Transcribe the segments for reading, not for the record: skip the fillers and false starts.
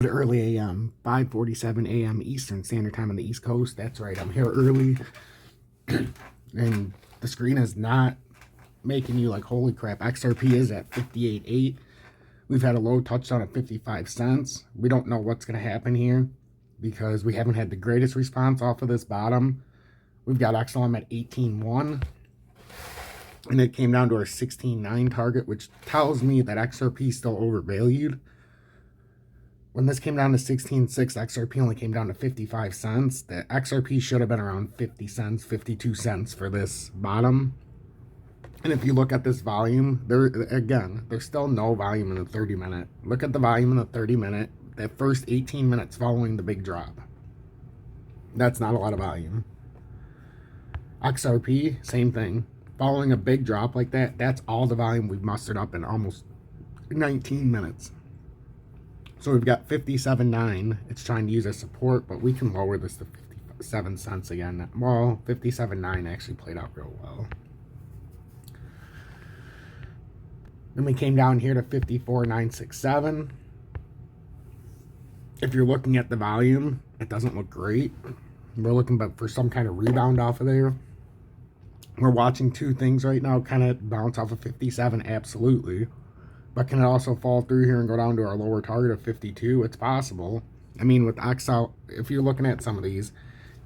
Early a.m., 5:47 a.m. Eastern Standard Time on the East Coast. That's right, I'm here early. And the screen is not making you like, holy crap. XRP is at 58.8. We've had a low touchdown at 55 cents. We don't know what's going to happen here because we haven't had the greatest response off of this bottom. We've got XLM at 18.1. And it came down to our 16.9 target, which tells me that XRP is still overvalued. When this came down to 16.6, XRP only came down to 55 cents. The XRP should have been around 50 cents, 52 cents for this bottom. And if you look at this volume, there's still no volume in the 30-minute. Look at the volume in the 30-minute, that first 18 minutes following the big drop. That's not a lot of volume. XRP, same thing. Following a big drop like that, that's all the volume we've mustered up in almost 19 minutes. So we've got 57.9. It's trying to use as support, but we can lower this to 57 cents again. Well, 57.9 actually played out real well. Then we came down here to 54.967. If you're looking at the volume, it doesn't look great. We're looking for some kind of rebound off of there. We're watching two things right now. Kind of bounce off of 57, absolutely. But can it also fall through here and go down to our lower target of 52? It's possible. I mean, with XL, if you're looking at some of these,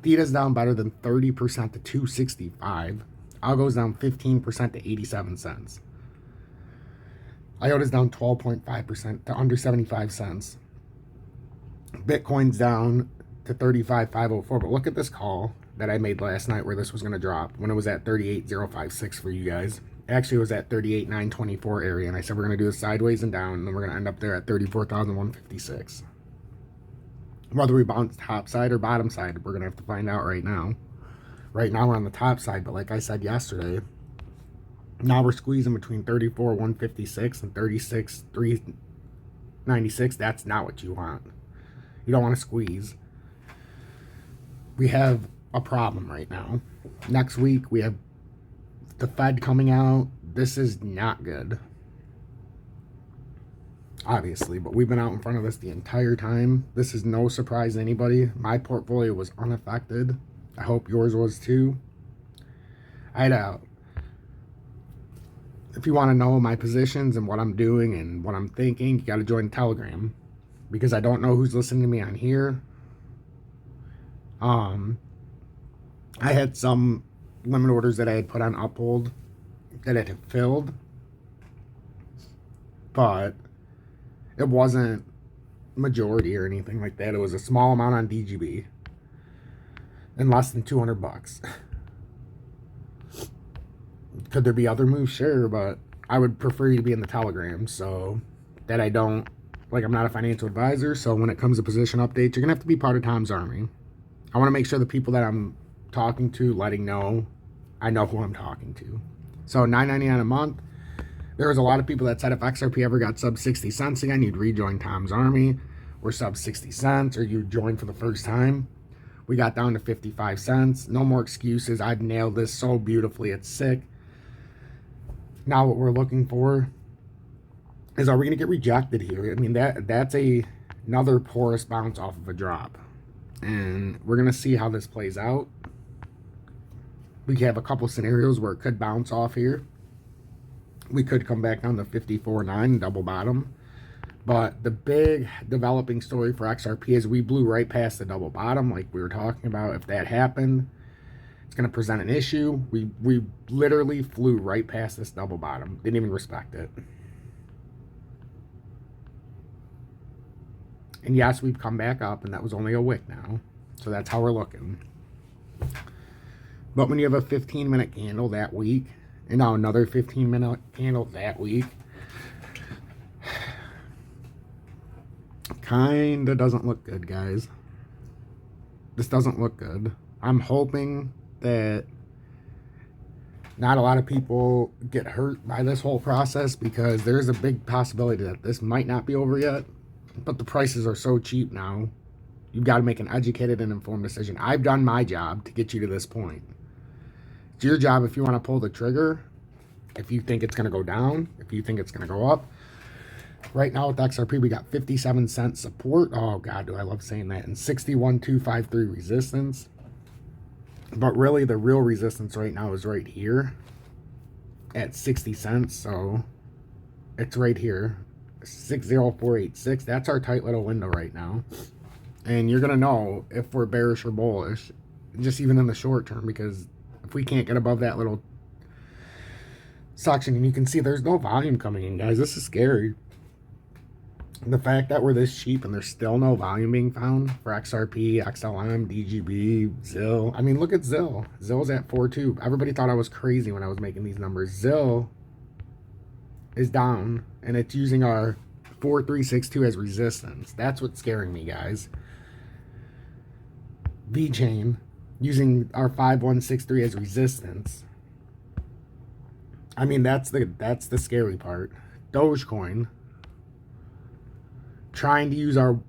Theta's down better than 30% to 265. Algo's down 15% to 87 cents. IOTA's down 12.5% to under 75 cents. Bitcoin's down to 35,504. But look at this call that I made last night where this was going to drop when it was at 38,056 for you guys. Actually, it was at 38,924 area, and I said we're going to do it sideways and down, and then we're going to end up there at 34,156. Whether we bounce top side or bottom side, we're going to have to find out right now. Right now we're on the top side, but like I said yesterday, now we're squeezing between 34,156 and 36,396. That's not what you want. You don't want to squeeze. We have a problem right now. Next week, we have the Fed coming out. This is not good, obviously, but we've been out in front of this the entire time. This is no surprise to anybody. My portfolio was unaffected. I hope yours was too. If you want to know my positions and what I'm doing and what I'm thinking, you got to join Telegram, because I don't know who's listening to me on here. I had some limit orders that I had put on Uphold that it had filled, but it wasn't majority or anything like that. It was a small amount on DGB and less than 200 bucks. Could there be other moves? Sure, but I would prefer you to be in the Telegram so that I don't, I'm not a financial advisor, so when it comes to position updates, you're gonna have to be part of Tom's army. I want to make sure the people that I'm talking to, letting know, I know who I'm talking to. So $9.99 a month. There was a lot of people that said if XRP ever got sub 60 cents again, you'd rejoin Tom's army, or sub 60 cents, or you'd join for the first time. We got down to 55 cents. No more excuses. I've nailed this so beautifully. It's sick. Now what we're looking for is, are we going to get rejected here? I mean, that's another porous bounce off of a drop. And we're going to see how this plays out. We have a couple scenarios where it could bounce off here. We could come back down to 54.9, double bottom. But the big developing story for XRP is we blew right past the double bottom like we were talking about. If that happened, it's going to present an issue. We literally flew right past this double bottom. Didn't even respect it. And yes, we've come back up, and that was only a wick now. So that's how we're looking. But when you have a 15-minute candle that week, and now another 15-minute candle that week, kind of doesn't look good, guys. This doesn't look good. I'm hoping that not a lot of people get hurt by this whole process, because there's a big possibility that this might not be over yet. But the prices are so cheap now, you've got to make an educated and informed decision. I've done my job to get you to this point. It's your job if you want to pull the trigger, if you think it's going to go down, if you think it's going to go up. Right now with XRP, we got 57 cent support. Oh, God, do I love saying that. And 61,253 resistance. But really, the real resistance right now is right here at 60 cents. So it's right here, 60486. That's our tight little window right now. And you're going to know if we're bearish or bullish, just even in the short term, because if we can't get above that little section, and you can see there's no volume coming in, guys. This is scary. The fact that we're this cheap and there's still no volume being found for XRP, XLM, DGB, ZIL. I mean, look at ZIL. ZIL's at 4.2. Everybody thought I was crazy when I was making these numbers. ZIL is down, and it's using our 4362 as resistance. That's what's scaring me, guys. VChain using our 5163 as resistance. I mean, that's the scary part. Dogecoin trying to use our,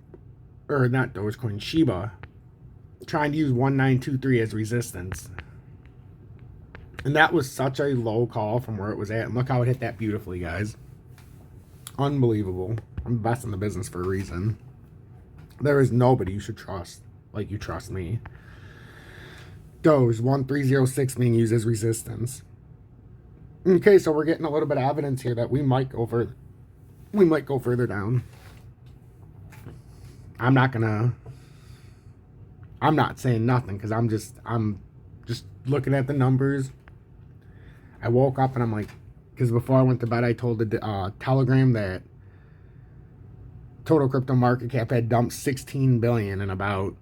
or not Dogecoin, Shiba, trying to use 1923 as resistance. And that was such a low call from where it was at. And look how it hit that beautifully, guys. Unbelievable. I'm the best in the business for a reason. There is nobody you should trust like you trust me. Doge 1306 being used as resistance. Okay, so we're getting a little bit of evidence here that we might go further down. I'm not saying nothing because I'm just looking at the numbers. I woke up and I'm like, because before I went to bed, I told the Telegram that total crypto market cap had dumped 16 billion in about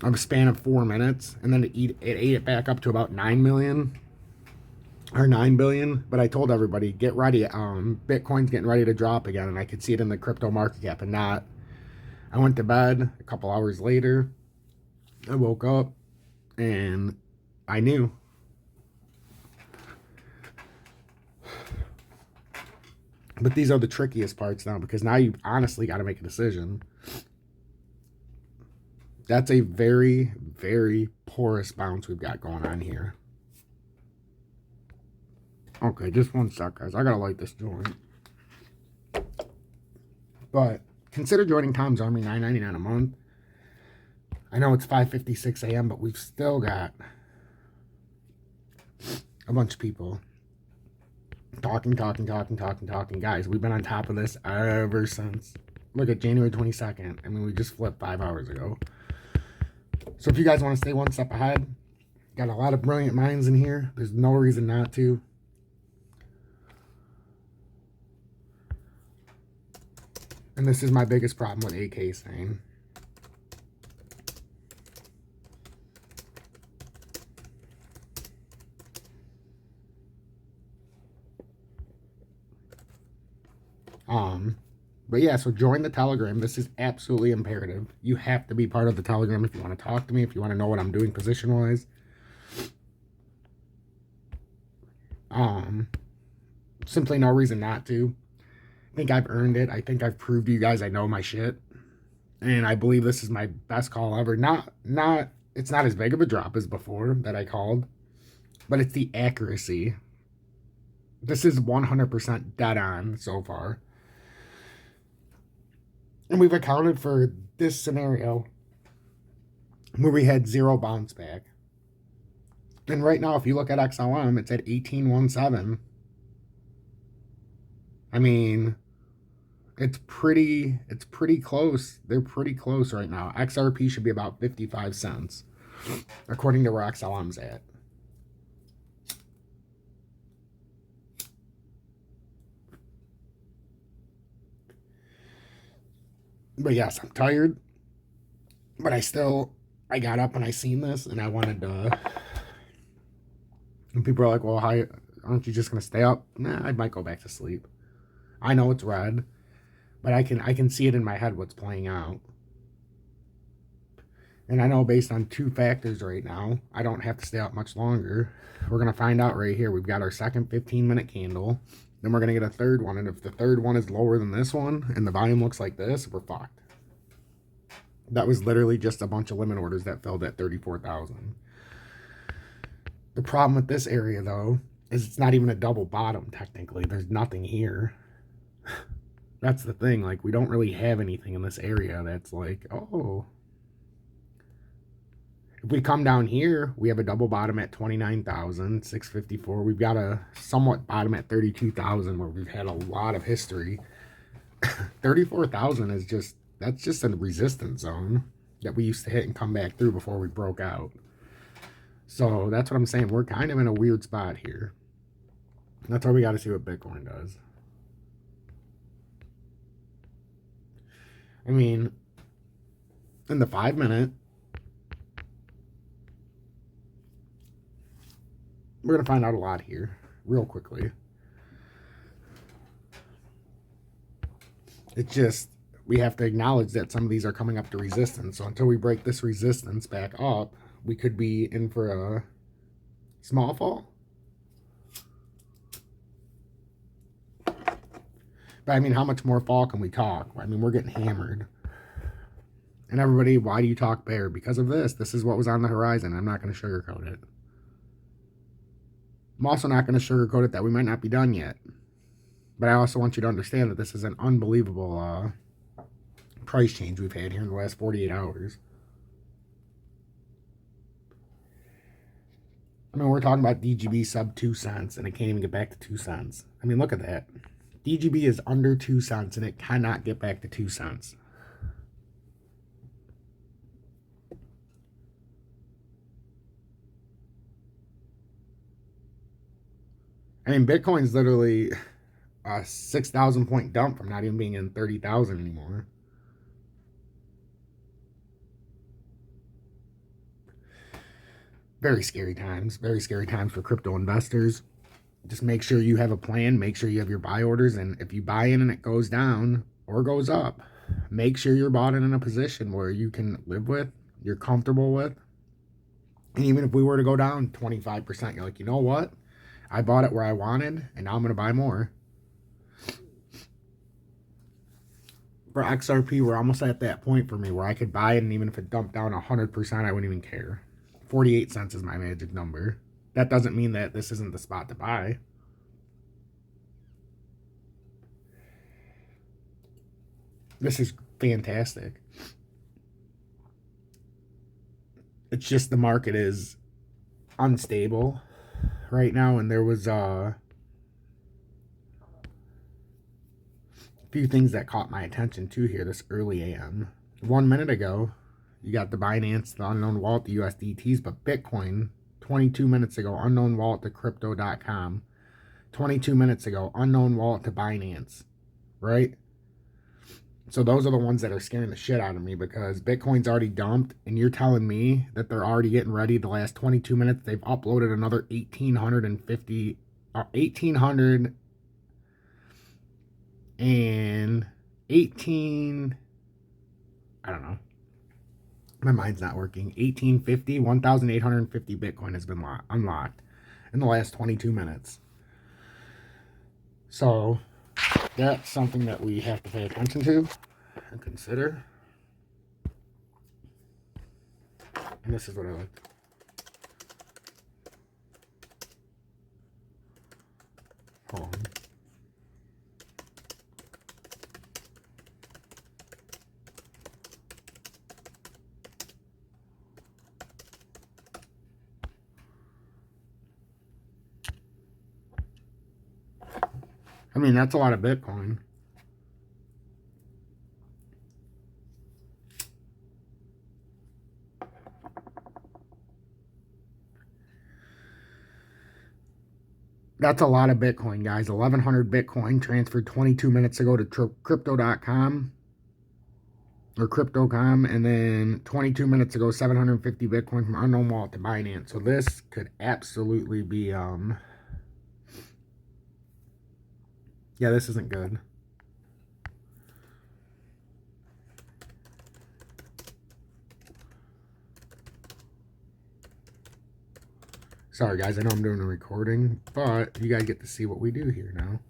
a span of 4 minutes, and then it ate it back up to about 9 million or 9 billion. But I told everybody, get ready. Bitcoin's getting ready to drop again, and I could see it in the crypto market cap and not. I went to bed a couple hours later. I woke up and I knew. But these are the trickiest parts now, because now you honestly got to make a decision. That's a very, very porous bounce we've got going on here. Okay, just one sec, guys. I got to light this joint. But consider joining Tom's Army, $9.99 a month. I know it's 5:56 a.m., but we've still got a bunch of people talking. Guys, we've been on top of this ever since. Look at January 22nd. I mean, we just flipped 5 hours ago. So if you guys want to stay one step ahead, got a lot of brilliant minds in here. There's no reason not to. And this is my biggest problem with AK saying. But yeah, so join the Telegram. This is absolutely imperative. You have to be part of the Telegram if you want to talk to me, if you want to know what I'm doing position-wise. Simply no reason not to. I think I've earned it. I think I've proved to you guys I know my shit. And I believe this is my best call ever. It's not as big of a drop as before that I called, but it's the accuracy. This is 100% dead on so far. And we've accounted for this scenario where we had zero bounce back. And right now, if you look at XLM, it's at 1817. I mean, it's pretty close. They're pretty close right now. XRP should be about 55 cents, according to where XLM's at. But yes, I'm tired. But I got up and I seen this and I wanted to. And people are like, well, how aren't you just going to stay up? Nah, I might go back to sleep. I know it's red, but I can see it in my head what's playing out. And I know based on 2 factors right now, I don't have to stay up much longer. We're going to find out right here. We've got our second 15-minute candle. Then we're going to get a third one. And if the third one is lower than this one and the volume looks like this, we're fucked. That was literally just a bunch of limit orders that filled at 34,000. The problem with this area, though, is it's not even a double bottom, technically. There's nothing here. That's the thing. Like, we don't really have anything in this area that's like, oh. If we come down here, we have a double bottom at 29,654. We've got a somewhat bottom at 32,000 where we've had a lot of history. 34,000 is just, that's just a resistance zone that we used to hit and come back through before we broke out. So that's what I'm saying. We're kind of in a weird spot here. That's why we got to see what Bitcoin does. I mean, in the 5 minute, we're going to find out a lot here real quickly. It's just, we have to acknowledge that some of these are coming up to resistance. So until we break this resistance back up, we could be in for a small fall. But I mean, how much more fall can we talk? I mean, we're getting hammered. And everybody, why do you talk bear? Because of this. This is what was on the horizon. I'm not going to sugarcoat it. I'm also not going to sugarcoat it that we might not be done yet. But I also want you to understand that this is an unbelievable price change we've had here in the last 48 hours. I mean, we're talking about DGB sub 2 cents, and it can't even get back to 2 cents. I mean, look at that. DGB is under 2 cents, and it cannot get back to 2 cents. I mean, Bitcoin's literally a 6,000 point dump from not even being in 30,000 anymore. Very scary times for crypto investors. Just make sure you have a plan, make sure you have your buy orders, and if you buy in and it goes down or goes up, make sure you're bought in a position where you can live with, you're comfortable with. And even if we were to go down 25%, you're like, you know what? I bought it where I wanted, and now I'm going to buy more. For XRP, we're almost at that point for me where I could buy it, and even if it dumped down 100%, I wouldn't even care. 48 cents is my magic number. That doesn't mean that this isn't the spot to buy. This is fantastic. It's just the market is unstable right now, and there was a few things that caught my attention too here this early AM. 1 minute ago, you got the Binance, the unknown wallet, the USDTs, but Bitcoin, 22 minutes ago, unknown wallet to crypto.com. 22 minutes ago, unknown wallet to Binance, right? So those are the ones that are scaring the shit out of me because Bitcoin's already dumped, and you're telling me that they're already getting ready. The last 22 minutes, they've uploaded another 1,850, 1,800 and 18, I don't know. My mind's not working. 1,850, 1,850 Bitcoin has been unlocked in the last 22 minutes. So that's something that we have to pay attention to and consider. And this is what I like. Hold on. I mean, that's a lot of Bitcoin. That's a lot of Bitcoin, guys. 1,100 Bitcoin transferred 22 minutes ago to crypto.com or crypto.com, and then 22 minutes ago, 750 Bitcoin from unknown wallet to Binance. So this could absolutely be, yeah, this isn't good. Sorry, guys, I know I'm doing a recording, but you guys get to see what we do here now.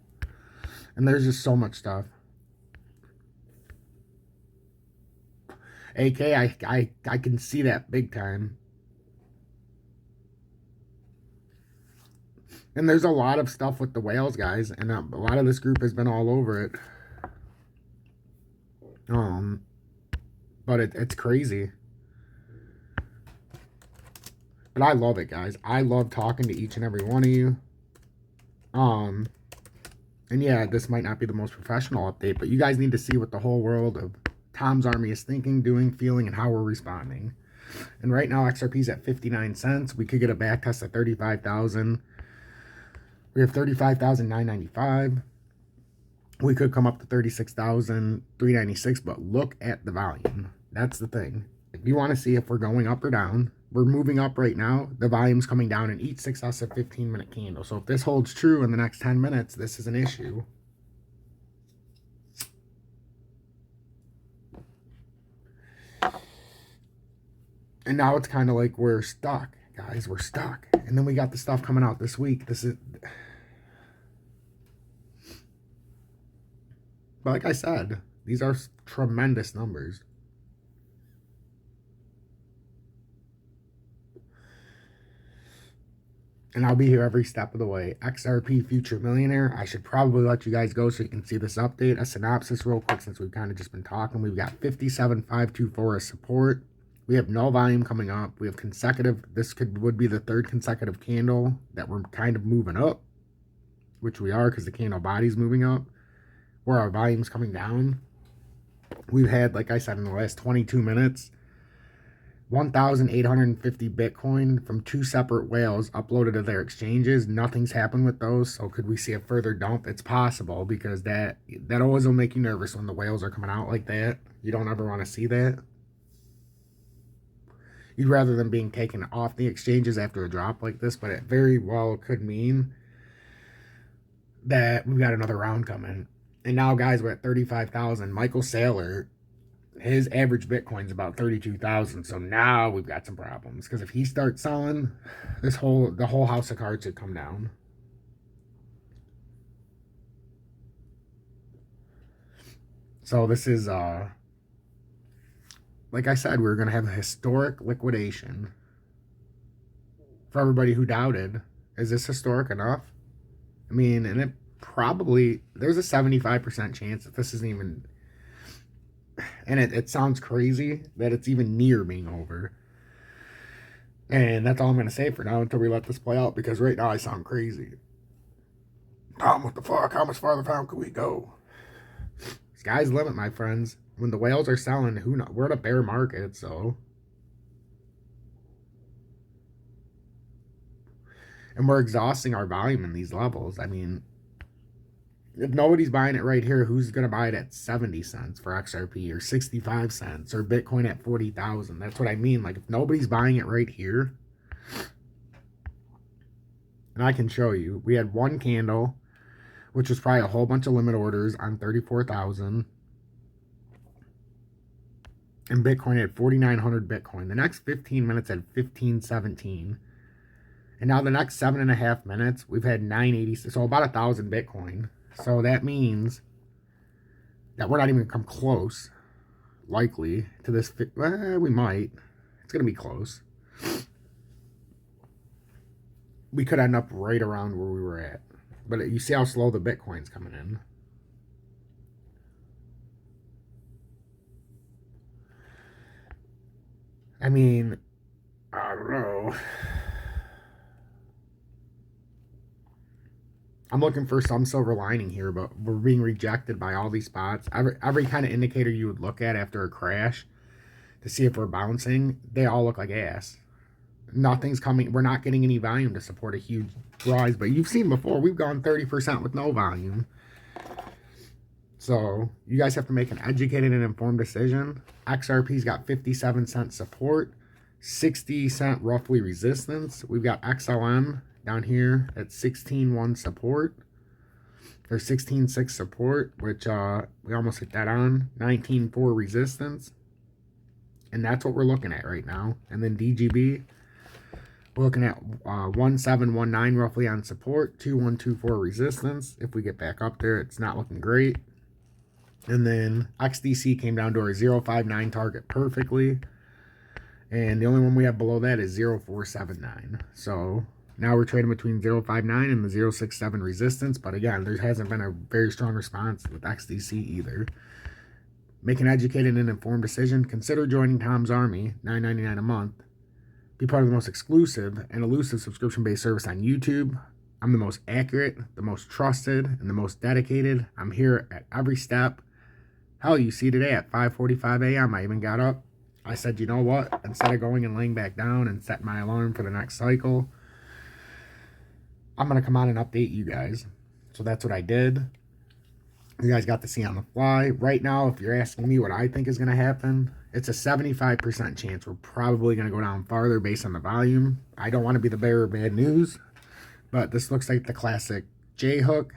And there's just so much stuff. AK, I can see that big time. And there's a lot of stuff with the whales, guys, and a lot of this group has been all over it. But it's crazy. But I love it, guys. I love talking to each and every one of you. And yeah, this might not be the most professional update, but you guys need to see what the whole world of Tom's Army is thinking, doing, feeling, and how we're responding. And right now, XRP is at 59 cents. We could get a back test at 35,000. We have 35,995. We could come up to 36,396, but look at the volume. That's the thing. If you want to see if we're going up or down, we're moving up right now. The volume's coming down in each successive 15-minute candle. So if this holds true in the next 10 minutes, this is an issue. And now it's kind of like we're stuck, guys. We're stuck. And then we got the stuff coming out this week. But like I said, these are tremendous numbers. And I'll be here every step of the way. XRP Future Millionaire. I should probably let you guys go so you can see this update. A synopsis real quick since we've kind of just been talking. We've got 57,524 as support. We have no volume coming up. We have consecutive. This would be the third consecutive candle that we're kind of moving up, which we are because the candle body's moving up, where our volume's coming down. We've had, like I said, in the last 22 minutes, 1,850 Bitcoin from two separate whales uploaded to their exchanges. Nothing's happened with those. So could we see a further dump? It's possible, because that always will make you nervous when the whales are coming out like that. You don't ever want to see that. You'd rather them being taken off the exchanges after a drop like this, but it very well could mean that we've got another round coming. And now, guys, we're at 35,000. Michael Saylor, his average Bitcoin's about 32,000. So now we've got some problems, because if he starts selling, the whole house of cards should come down. So this is like I said, we were going to have a historic liquidation. For everybody who doubted, is this historic enough? I mean, and it probably, there's a 75% chance that this isn't even, and it sounds crazy that it's even near being over. And that's all I'm going to say for now until we let this play out, because right now I sound crazy. Tom, what the fuck? How much farther down can we go? Sky's the limit, my friends. When the whales are selling, who knows? We're in a bear market, so. And we're exhausting our volume in these levels. I mean, if nobody's buying it right here, who's going to buy it at 70 cents for XRP, or 65 cents, or Bitcoin at 40,000? That's what I mean. Like, if nobody's buying it right here, and I can show you, we had one candle, which was probably a whole bunch of limit orders on 34,000. And Bitcoin had 4,900 Bitcoin. The next 15 minutes had 1517. And now the next 7.5 minutes, we've had 980, so about 1,000 Bitcoin. So that means that we're not even going to come close, likely, to this. We might. It's going to be close. We could end up right around where we were at. But you see how slow the Bitcoin's coming in. I mean, I don't know. I'm looking for some silver lining here, but we're being rejected by all these spots. Every kind of indicator you would look at after a crash to see if we're bouncing, they all look like ass. Nothing's coming. We're not getting any volume to support a huge rise. But you've seen before, we've gone 30% with no volume. So you guys have to make an educated and informed decision. XRP's got 57 cent support, 60 cent roughly resistance. We've got XLM down here at 16.1 support, or 16.6 support, which we almost hit that on. 19.4 resistance, and that's what we're looking at right now. And then DGB, we're looking at 1719 roughly on support, 2124 resistance. If we get back up there, it's not looking great. And then XDC came down to our 059 target perfectly. And the only one we have below that is 0479. So now we're trading between 059 and the 067 resistance. But again, there hasn't been a very strong response with XDC either. Make an educated and informed decision. Consider joining Tom's Army, $9.99 a month. Be part of the most exclusive and elusive subscription-based service on YouTube. I'm the most accurate, the most trusted, and the most dedicated. I'm here at every step. Hell, you see today at 5:45 a.m. I even got up. I said, you know what? Instead of going and laying back down and set my alarm for the next cycle, I'm going to come on and update you guys. So that's what I did. You guys got to see on the fly. Right now, if you're asking me what I think is going to happen, it's a 75% chance we're probably going to go down farther based on the volume. I don't want to be the bearer of bad news, but this looks like the classic J hook.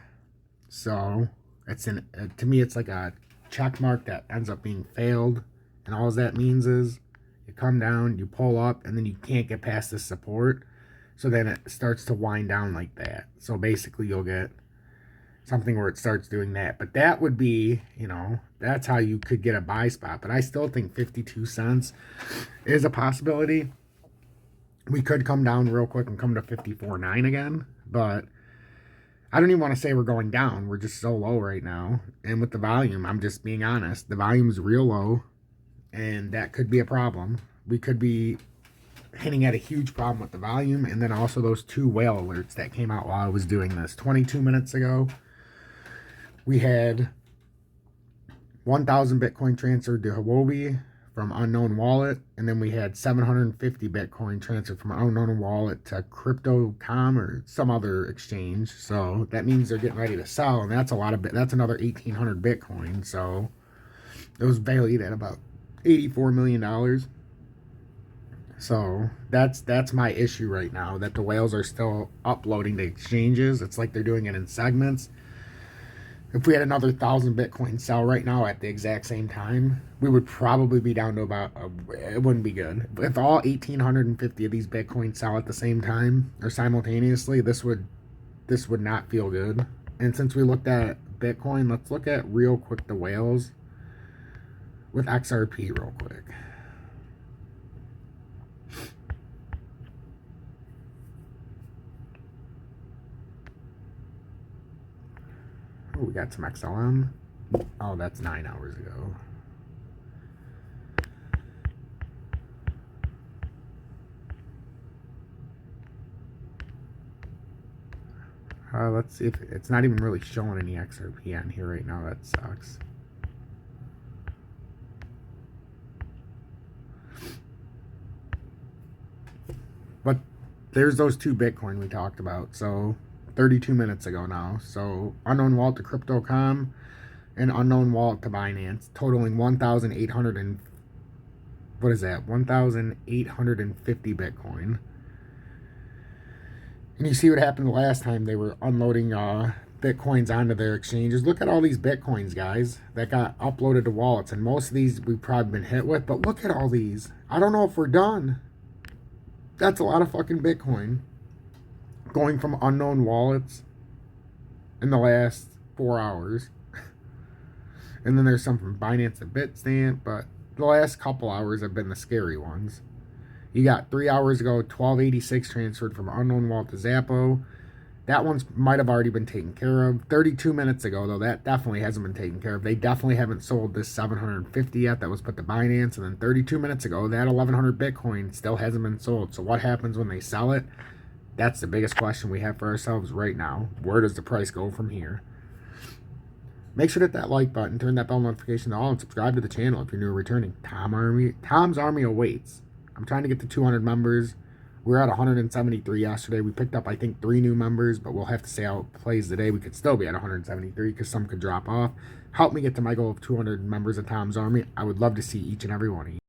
So it's to me, it's like a check mark that ends up being failed. And all that means is you come down, you pull up, and then you can't get past this support. So then it starts to wind down like that. So basically you'll get something where it starts doing that. But that would be, you know, that's how you could get a buy spot. But I still think 52 cents is a possibility. We could come down real quick and come to 54.9 again. But I don't even want to say we're going down. We're just so low right now. And with the volume, I'm just being honest. The volume's real low. And that could be a problem. We could be hitting at a huge problem with the volume. And then also those two whale alerts that came out while I was doing this. 22 minutes ago, we had 1,000 Bitcoin transferred to Huobi from unknown wallet. And then we had 750 Bitcoin transferred from unknown wallet to Crypto.com or some other exchange. So that means they're getting ready to sell. And that's a lot of that's another 1,800 Bitcoin. So it was valued at about $84 million. So that's my issue right now, that the whales are still uploading to exchanges. It's like they're doing it in segments. If we had another 1,000 Bitcoin sell right now at the exact same time, we would probably be down to about, it wouldn't be good. If all 1,850 of these Bitcoin sell at the same time or simultaneously, this would not feel good. And since we looked at Bitcoin, let's look at real quick the whales with XRP real quick. Oh, we got some XLM. Oh, that's 9 hours ago. Let's see if it's not even really showing any XRP on here right now. That sucks. But there's those two Bitcoin we talked about. So 32 minutes ago now. So unknown wallet to Crypto.com and unknown wallet to Binance, totaling 1,800 and what is that? 1,850 Bitcoin. And you see what happened the last time they were unloading Bitcoins onto their exchanges. Look at all these Bitcoins, guys, that got uploaded to wallets. And most of these we've probably been hit with. But look at all these. I don't know if we're done. That's a lot of fucking Bitcoin going from unknown wallets in the last 4 hours. And then there's some from Binance and Bitstamp, but the last couple hours have been the scary ones. You got 3 hours ago, 1286 transferred from unknown wallet to Zappo. That one might have already been taken care of. 32 minutes ago, though, that definitely hasn't been taken care of. They definitely haven't sold this 750 yet that was put to Binance. And then 32 minutes ago, that 1,100 Bitcoin still hasn't been sold. So what happens when they sell it? That's the biggest question we have for ourselves right now. Where does the price go from here? Make sure to hit that like button, turn that bell notification to all, and subscribe to the channel if you're new or returning. Tom's Army awaits. I'm trying to get to 200 members. We were at 173 yesterday. We picked up, I think, 3 new members, but we'll have to see how it plays today. We could still be at 173 because some could drop off. Help me get to my goal of 200 members of Tom's Army. I would love to see each and every one of you.